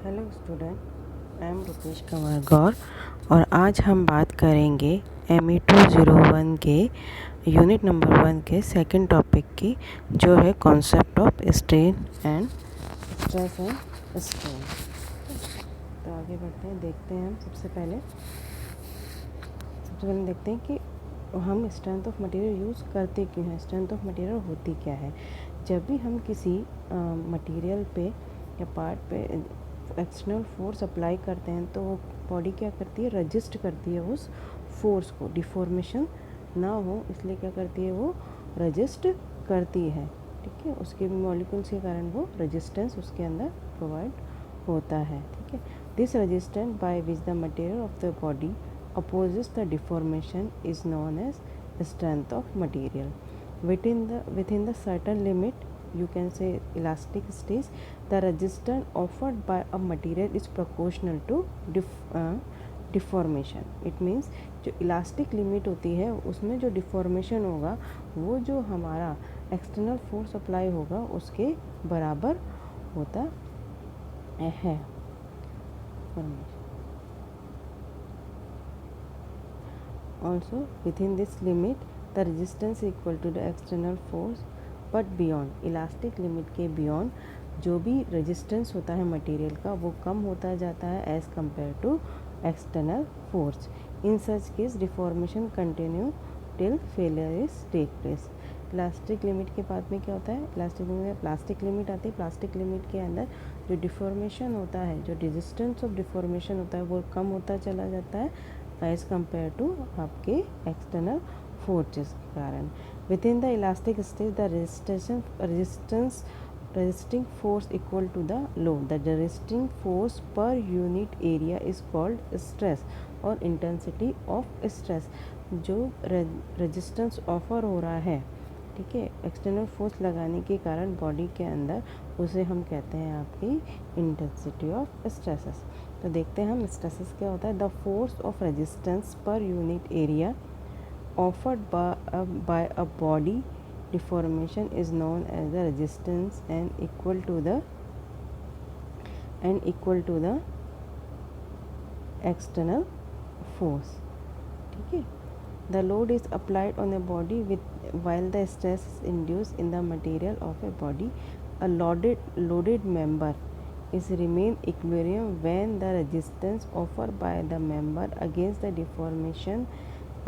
Hello student, I am Rupesh Kumar Gaur और आज हम बात करेंगे ME 201 के यूनिट नंबर 1 के सेकंड टॉपिक की, जो है concept of strain and stress and strain. तो आगे बढ़ते हैं, देखते हैं हम सबसे पहले देखते हैं कि हम स्ट्रेंथ ऑफ मटेरियल यूज़ करते क्यों हैं, स्ट्रेंथ ऑफ मटेरियल होती क्या है। जब भी हम किसी मटेरियल पे या पार्ट पे एक्सटर्नल फोर्स अप्लाई करते हैं तो वो बॉडी क्या करती है, रजिस्ट करती है उस फोर्स को, डिफॉर्मेशन ना हो इसलिए क्या करती है, वो रजिस्ट करती है। ठीक है, उसके मॉलिक्यूल्स के कारण वो रेजिस्टेंस उसके अंदर प्रोवाइड होता है। ठीक है, this resistance by which the material of the body opposes the deformation is known as strength of material. Within the certain limit, you can say elastic stage, the resistance offered by a material is proportional to deformation. It means जो elastic limit होती है उसमें जो deformation होगा वो जो हमारा external force apply होगा उसके बराबर होता है। Also, within this limit, the resistance equal to the external force, but beyond elastic limit के beyond जो भी resistance होता है मटेरियल का वो कम होता जाता है as compared to external force. In such case, deformation continue till failure is take place. Elastic limit के बाद में क्या होता है, इलास्टिक लिमिट में प्लास्टिक लिमिट आती है। प्लास्टिक लिमिट के अंदर जो डिफॉर्मेशन होता है, जो रेजिस्टेंस ऑफ डिफॉर्मेशन होता है वो कम होता चला जाता है एज कम्पेयर टू आपके एक्सटर्नल फोर्सेस के कारण। With in the elastic stage the resisting force equal to the load. The resisting force per unit area is called stress और intensity of stress। जो रेजिस्टेंस ऑफर हो रहा है, ठीक है, एक्सटर्नल फोर्स लगाने के कारण बॉडी के अंदर, उसे हम कहते हैं आपकी इंटेंसिटी ऑफ स्ट्रेसेस। तो देखते हैं हम स्ट्रेसेस क्या होता है। The force of resistance per unit area offered by a body deformation is known as the resistance and equal to the external force. ठीक है, the load is applied on a body while the stress is induced in the material of a body. A loaded member is remain equilibrium when the resistance offered by the member against the deformation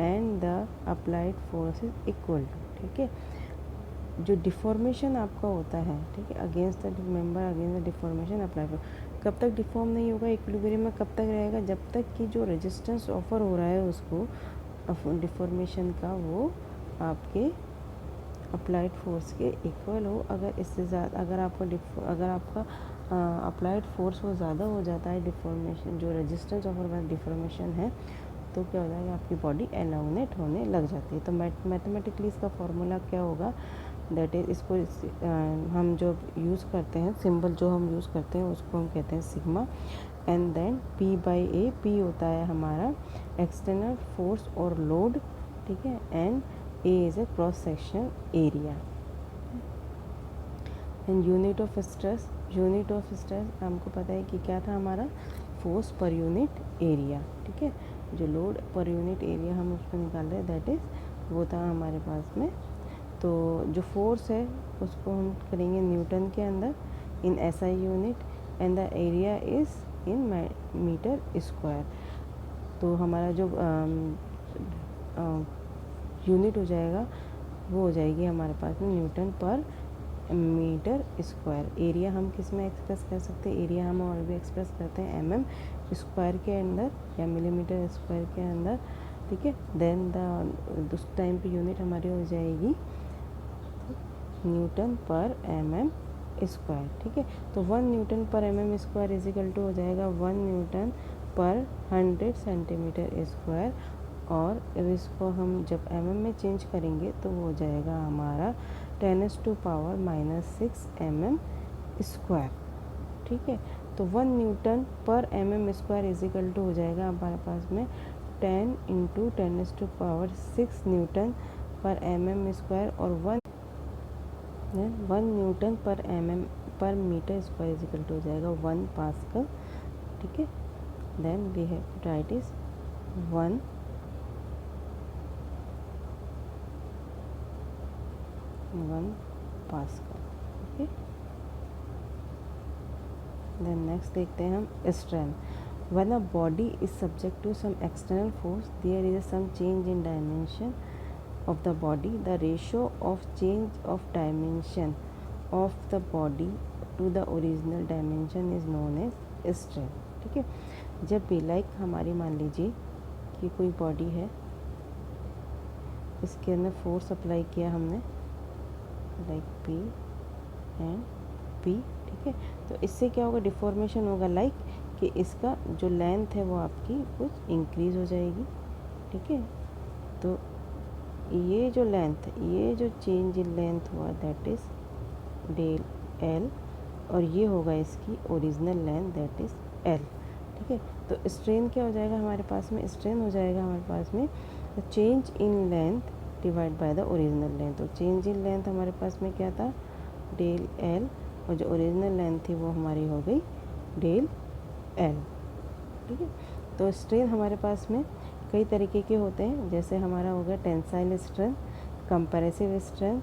and the applied force is equal to। ठीक है, जो deformation आपका होता है, ठीक है, against the member against the deformation apply force, कब तक डिफॉर्म नहीं होगा, इक्विलिब्रियम में कब तक रहेगा, जब तक कि जो रेजिस्टेंस ऑफर हो रहा है उसको डिफॉर्मेशन का वो आपके अप्लाइड फोर्स के इक्वल हो। अगर इससे ज़्यादा अगर आपका अप्लाइड फोर्स वो ज़्यादा हो जाता है, डिफॉर्मेशन जो रेजिस्टेंस ऑफर बाय डिफॉर्मेशन है, तो क्या हो जाएगा, आपकी बॉडी एलाउनेट होने लग जाती है। तो मैथमेटिकली इसका फॉर्मूला क्या होगा, दैट इज इसको हम जो यूज़ करते हैं, सिंबल जो हम यूज़ करते हैं उसको हम कहते हैं sigma, and then P/A। P होता है हमारा एक्सटर्नल फोर्स और लोड, ठीक है, and A is a cross section area. And unit of stress हमको पता है कि क्या था हमारा, फोर्स पर यूनिट एरिया। ठीक है, जो लोड पर यूनिट एरिया हम उसको निकाल रहे हैं, दैट इज़ वो था हमारे पास में। तो जो फोर्स है उसको हम करेंगे न्यूटन के अंदर in SI unit, and the area is in metre square. तो हमारा जो यूनिट हो जाएगा वो हो जाएगी हमारे पास में न्यूटन पर मीटर स्क्वायर। एरिया हम किस में एक्सप्रेस कर सकते हैं, एरिया हम और भी एक्सप्रेस करते हैं MM स्क्वायर के अंदर या मिलीमीटर स्क्वायर के अंदर। ठीक है, देन उस टाइम पे यूनिट हमारी हो जाएगी न्यूटन पर MM स्क्वायर। ठीक है, तो 1 newton per MM square is equal to हो जाएगा 1 न्यूटन पर 100 सेंटीमीटर स्क्वायर, और इसको हम जब MM में चेंज करेंगे तो वो हो जाएगा हमारा 10⁻⁻6 mm स्क्वायर। ठीक है, तो 1 newton per MM square is equal to हो जाएगा हमारे पास में 10 × 10⁻6 न्यूटन पर MM स्क्वायर, और 1 newton per MM per metre square is equal to हो जाएगा 1 पास्कल, ठीक है। Then we have to write is 1 pascal, okay. Then next देखते हैं हम strain. When a body is subject to some external force, there is some change in dimension of the body. The ratio of change of dimension of the body to the original dimension is known as strain, ठीक है। जब भी like हमारी मान लीजिए कि कोई body है, इसके अंदर फोर्स अप्लाई किया हमने लाइक पी एंड पी, ठीक है। तो इससे क्या होगा, डिफॉर्मेशन होगा लाइक कि इसका जो लेंथ है वो आपकी कुछ इंक्रीज़ हो जाएगी, ठीक है। तो ये जो लेंथ, ये जो चेंज इन लेंथ हुआ दैट इज़ डेल एल, और ये होगा इसकी original length that is L, ठीक है। तो स्ट्रेन क्या हो जाएगा हमारे पास में, स्ट्रेन हो जाएगा हमारे पास में change in length divide by the original length. तो चेंज इन लेंथ हमारे पास में क्या था, डेल एल, और जो ओरिजिनल लेंथ थी वो हमारी हो गई डेल एल, ठीक है। तो स्ट्रेन हमारे पास में कई तरीके के होते हैं, जैसे हमारा हो गया tensile strength, compressive strength,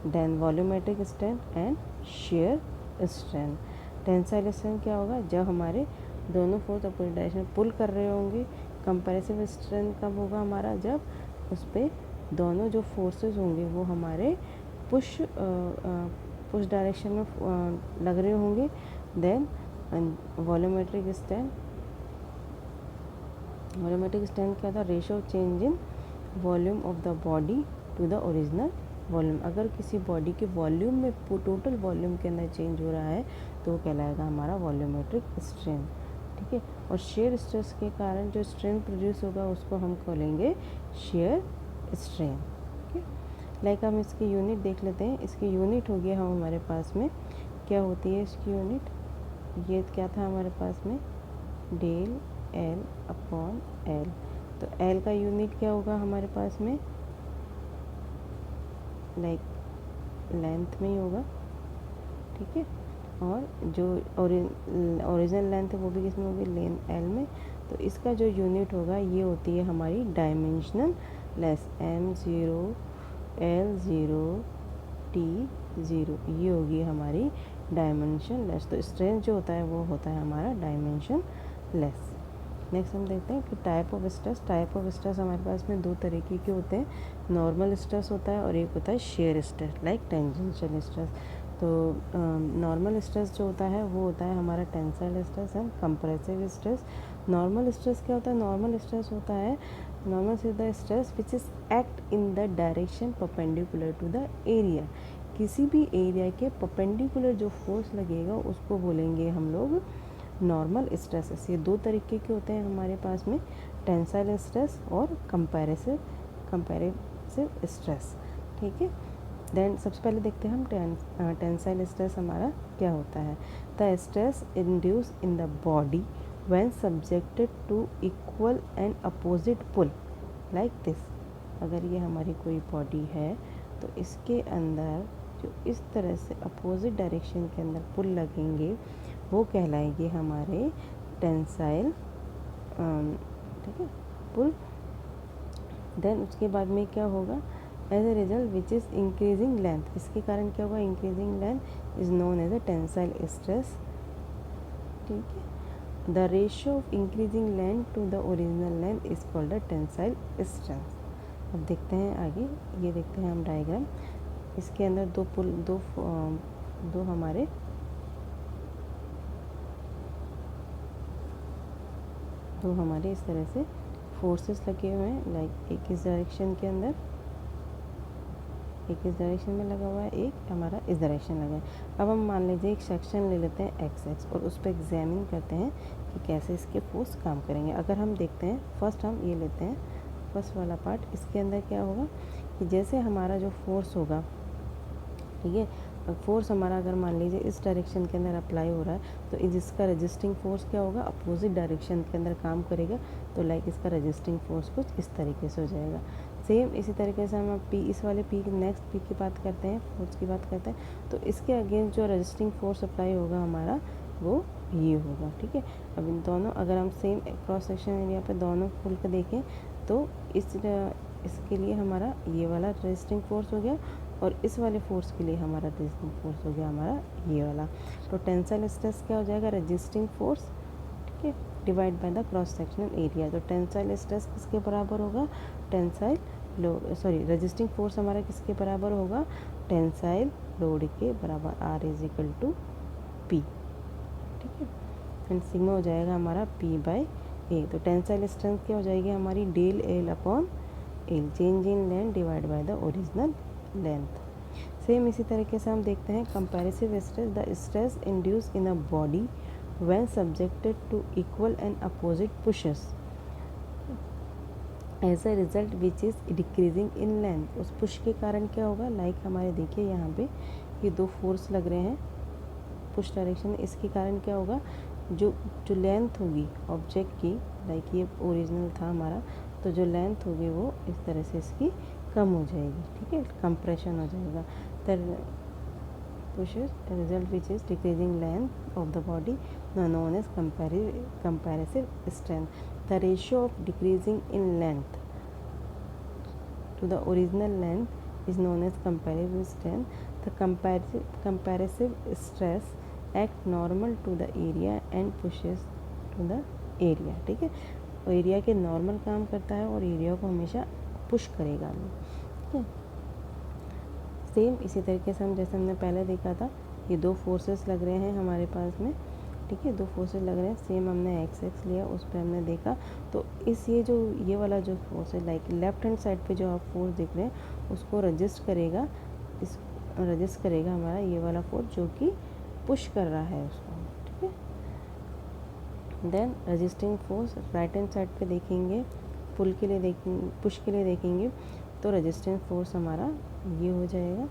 then volumetric strength and shear strength. Tensile strength क्या होगा, जब हमारे दोनों फोर्स अपोजिट डायरेक्शन में पुल कर रहे होंगे। कंपैरेसिव स्ट्रेंथ कब होगा हमारा, जब उस पर दोनों जो फोर्सेस होंगे वो हमारे पुश डायरेक्शन में लग रहे होंगे। Then volumetric strength, volumetric strength क्या था, ratio of change in volume of the body to the original volume. अगर किसी बॉडी के वॉल्यूम में, टोटल वॉल्यूम के अंदर चेंज हो रहा है तो वो कहलाएगा हमारा वॉल्यूमेट्रिक स्ट्रेंथ, ठीक है। और शेयर स्ट्रेस के कारण जो स्ट्रेंथ प्रोड्यूस होगा उसको हम कहेंगे शेयर स्ट्रेन, ठीक है। लाइक हम इसकी यूनिट देख लेते हैं। इसकी यूनिट हो गया हम हमारे पास में क्या होती है इसकी यूनिट, ये क्या था हमारे पास में डेल एल अपॉन एल। तो एल का यूनिट क्या होगा हमारे पास में, लाइक लेंथ में ही होगा, ठीक है। और जो ओरिजिनल लेंथ है वो भी किस में होगी, लेंथ एल में। तो इसका जो यूनिट होगा ये होती है हमारी dimensional less, m0 l0 t0, ये होगी हमारी डायमेंशन लेस। तो स्ट्रेंथ जो होता है वो होता है हमारा डायमेंशन लेस। नेक्स्ट हम देखते हैं कि type of stress. Type of stress हमारे पास में दो तरीके के होते हैं, नॉर्मल स्ट्रेस होता है और एक होता है shear stress, like tangential stress. तो नॉर्मल स्ट्रेस जो होता है वो होता है हमारा tensile stress and compressive stress. Normal stress क्या होता है, नॉर्मल स्ट्रेस होता है, normal is the stress which is act in the direction perpendicular to the area. किसी भी एरिया के परपेंडिकुलर जो फोर्स लगेगा उसको बोलेंगे हम लोग नॉर्मल स्ट्रेसेस। ये दो तरीके के होते हैं हमारे पास में, टेंसाइल स्ट्रेस और कंपैरेसिव स्ट्रेस, ठीक है। देन सबसे पहले देखते हैं हम टेंसाइल स्ट्रेस हमारा क्या होता है। The stress induce in the body when subjected to equal and opposite pull like this. अगर ये हमारी कोई बॉडी है तो इसके अंदर जो इस तरह से अपोजिट डायरेक्शन के अंदर पुल लगेंगे वो कहलाएंगे हमारे टेंसाइल, ठीक है, पुल। देन उसके बाद में क्या होगा, as a result which is increasing length, इसके कारण क्या होगा, increasing length is known as a tensile stress, ठीक है। The ratio of increasing length to the original length is called the tensile strength. अब देखते हैं आगे, ये देखते हैं हम डायग्राम। इसके अंदर दो पुल, दो हमारे इस तरह से फोर्सेस लगे हुए हैं, लाइक एक इस डायरेक्शन के अंदर, एक इस डायरेक्शन में लगा हुआ है, एक हमारा इस डायरेक्शन लगा है। अब हम मान लीजिए एक सेक्शन ले लेते हैं एक्स और उस पर एग्जामिन करते हैं कि कैसे इसके फोर्स काम करेंगे। अगर हम देखते हैं, फर्स्ट हम ये लेते हैं, फर्स्ट वाला पार्ट, इसके अंदर क्या होगा कि जैसे हमारा जो फोर्स होगा, ठीक है, फोर्स हमारा अगर मान लीजिए इस डायरेक्शन के अंदर अप्लाई हो रहा है तो इसका रजिस्टिंग फोर्स क्या होगा, अपोजिट डायरेक्शन के अंदर काम करेगा। तो लाइक इसका रजिस्टिंग फोर्स कुछ इस तरीके से हो जाएगा। सेम इसी तरीके से हम पी इस वाले पी नेक्स्ट पी की बात करते हैं, फोर्स की बात करते हैं, तो इसके अगेंस्ट जो रेजिस्टिंग फोर्स अप्लाई होगा हमारा वो ये होगा। ठीक है, अब इन दोनों अगर हम सेम क्रॉस सेक्शन एरिया पे दोनों पुल के देखें तो इसके लिए हमारा ये वाला रेजिस्टिंग फोर्स हो गया और इस वाले फोर्स के लिए हमारा रेजिस्टिंग फोर्स हो गया हमारा ये वाला। तो टेंसाइल स्ट्रेस क्या हो जाएगा, रेजिस्टिंग फोर्स, ठीक है, divide by the cross sectional area. तो टेंसाइल स्ट्रेस किसके बराबर होगा, tensile load, sorry resisting force हमारा किसके बराबर होगा, टेंसाइल लोड के बराबर, R is equal to P. ठीक है, एंड सिग्मा हो जाएगा हमारा पी बाई ए। तो टेंसाइल स्ट्रेंथ क्या हो जाएगी हमारी, del L upon L, change in length divide by the original length. Same इसी तरीके से हम देखते हैं compressive stress, the stress induce in a body when subjected to equal and opposite pushes as a result which is decreasing in length। उस push के कारण क्या होगा, लाइक हमारे देखिए यहाँ पे ये दो फोर्स लग रहे हैं पुश डायरेक्शन, इसके कारण क्या होगा, जो लेंथ होगी ऑब्जेक्ट की, लाइक ये ओरिजिनल था हमारा, तो जो लेंथ होगी वो इस तरह से इसकी कम हो जाएगी। ठीक है, कंप्रेशन हो जाएगा। pushes a result which is decreasing length of the body known as comparative strength. The ratio of decreasing in length to the original length is known as comparative strength. The comparative stress act normal to the area and pushes to the area। ठीक है, तो area के normal काम करता है और area को हमेशा पुश करेगा। ठीक है, सेम इसी तरीके से हम जैसे हमने पहले देखा था, ये दो फोर्सेस लग रहे हैं हमारे पास में। ठीक है, दो फोर्सेस लग रहे हैं, सेम हमने एक्स लिया, उस पर हमने देखा, तो ये वाला जो फोर्स है, लाइक लेफ्ट हैंड साइड पे जो आप फोर्स देख रहे हैं उसको रजिस्ट करेगा हमारा ये वाला फोर्स जो कि पुश कर रहा है उसको। ठीक है, then resisting force right hand side पे देखेंगे, पुश के लिए देखेंगे तो रजिस्टेंस फोर्स हमारा ये हो जाएगा।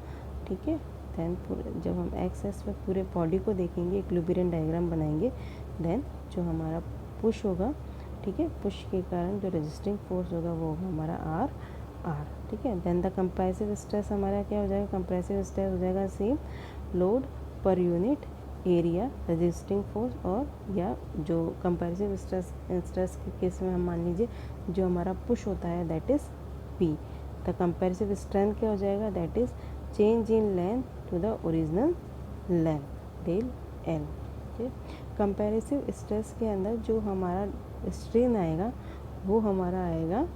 ठीक है, देन जब हम एक्सेस पे पूरे बॉडी को देखेंगे, इक्विलिब्रियम डायग्राम बनाएंगे, देन जो हमारा पुश होगा, ठीक है, पुश के कारण जो रजिस्टिंग फोर्स होगा वो होगा हमारा आर। ठीक है, देन द कंप्रेसिव स्ट्रेस हमारा क्या हो जाएगा, कंप्रेसिव स्ट्रेस हो जाएगा सेम लोड पर यूनिट एरिया रजिस्टिंग फोर्स, और या जो कंपैरेटिव स्ट्रेस के केस में हम मान लीजिए जो हमारा पुश होता है that is P. The comparative strength क्या हो जाएगा, that is change in length to the original length, del L. Comparative stress के अंदर जो हमारा स्ट्रेन आएगा वो हमारा आएगा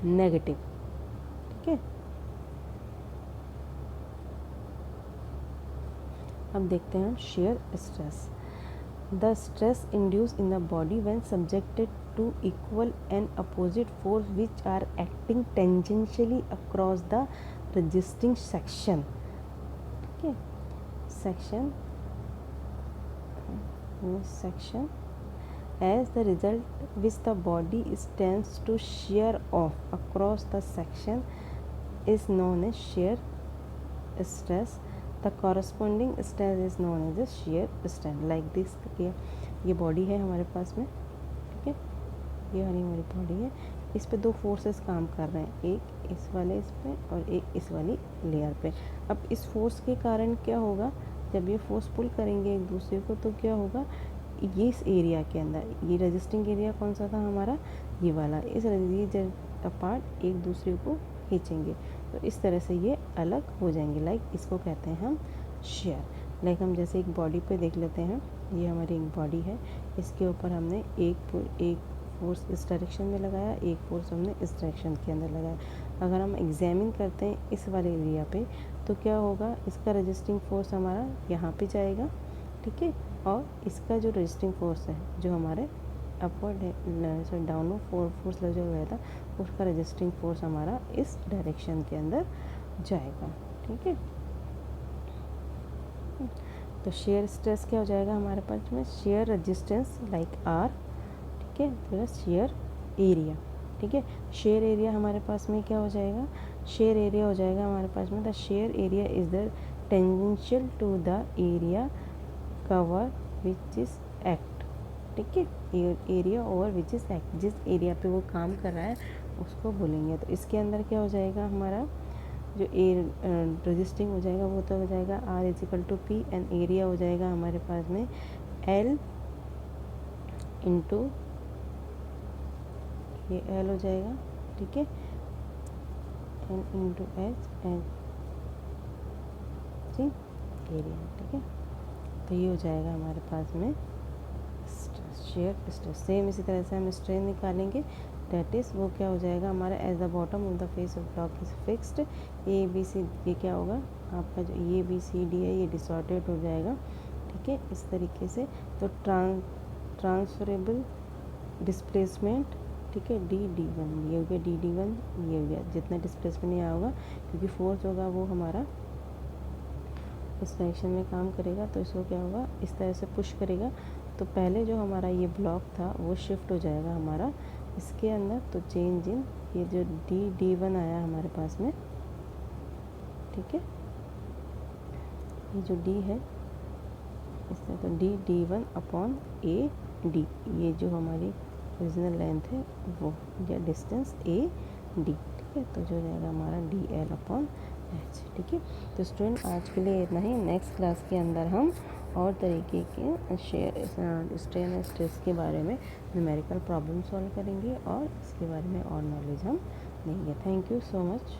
नेगेटिव। ठीक है, अब देखते हैं shear stress. The stress induce in the body when subjected to equal and opposite force which are acting tangentially across the resisting section. ठीक है, section as the result which the body stands to shear off across the section is known as shear stress. The corresponding stress is known as a shear strain, like this। ये body है हमारे पास में, ठीक है, ये हमारी body है, इस पे दो फोर्सेस काम कर रहे हैं, एक इस वाले इस पे और एक इस वाली लेयर पे। अब इस फोर्स के कारण क्या होगा, जब ये फोर्स पुल करेंगे एक दूसरे को तो क्या होगा, ये इस एरिया के अंदर, ये रजिस्टिंग एरिया कौन सा था हमारा, ये वाला, ये अपार्ट एक दूसरे को खींचेंगे तो इस तरह से ये अलग हो जाएंगे, लाइक इसको कहते हैं हम शेयर। लाइक हम जैसे एक बॉडी पे देख लेते हैं, ये हमारी एक बॉडी है, इसके ऊपर हमने एक फोर्स इस डायरेक्शन में लगाया, एक फोर्स हमने इस डायरेक्शन के अंदर लगाया। अगर हम एग्जामिन करते हैं इस वाले एरिया पे तो क्या होगा, इसका रजिस्टिंग फोर्स हमारा यहाँ पे जाएगा, ठीक है, और इसका जो रजिस्टिंग फोर्स है जो हमारे अपवर्ड है डाउनवर्ड फोर्स लग जो गया था उसका रजिस्टिंग फोर्स हमारा इस डायरेक्शन के अंदर जाएगा। ठीक है, तो शेयर स्ट्रेस क्या हो जाएगा हमारे पास में, शेयर रेजिस्टेंस लाइक आर, ठीक है, प्लस शेयर एरिया। ठीक है, शेयर एरिया हमारे पास में क्या हो जाएगा, शेयर एरिया हो जाएगा हमारे पास में the shear area is the tangential to the area cover which is act. ठीक है, area over which is act, जिस एरिया पे वो काम कर रहा है उसको बोलेंगे। तो इसके अंदर क्या हो जाएगा, हमारा जो रजिस्टिंग हो जाएगा वो तो हो जाएगा R is equal to P, and area हो जाएगा हमारे पास में L इंटू, ये L हो जाएगा, ठीक है, N into H and G area, ठीक है। तो ये हो जाएगा हमारे पास में शेयर स्ट्रेस। सेम इसी तरह से हम स्ट्रेन निकालेंगे, डेट इज़ वो क्या हो जाएगा हमारा, as the bottom of the face of block is fixed, A B C, ये क्या होगा आपका जो ए बी सी डी है ये डिसऑर्डेड हो जाएगा, ठीक है, इस तरीके से। तो ट्रांसफरेबल डिस्प्लेसमेंट, ठीक है, डी डी वन, ये हो गया डी डी वन, ये हो गया, जितना डिस्प्लेसमेंट यहाँ होगा क्योंकि फोर्स होगा वो हमारा इस डायरेक्शन में काम करेगा, तो इसको क्या होगा, इस तरह से पुश करेगा, तो पहले जो हमारा ये ब्लॉक था वो शिफ्ट हो जाएगा हमारा इसके अंदर। तो चेंज इन, ये जो डी वन आया हमारे पास में, ठीक है, ये जो डी है इस तरह, तो D one upon A D, ये जो हमारी ओरिजिनल लेंथ है वो, या डिस्टेंस ए डी, ठीक है। तो जो हो जाएगा हमारा डी एल अपॉन एच, ठीक है। तो स्टूडेंट आज के लिए इतना ही। नेक्स्ट क्लास के अंदर हम और तरीके के स्ट्रेन एंड स्ट्रेस के बारे में न्यूमेरिकल प्रॉब्लम सॉल्व करेंगे और इसके बारे में और नॉलेज हम लेंगे। Thank you so much.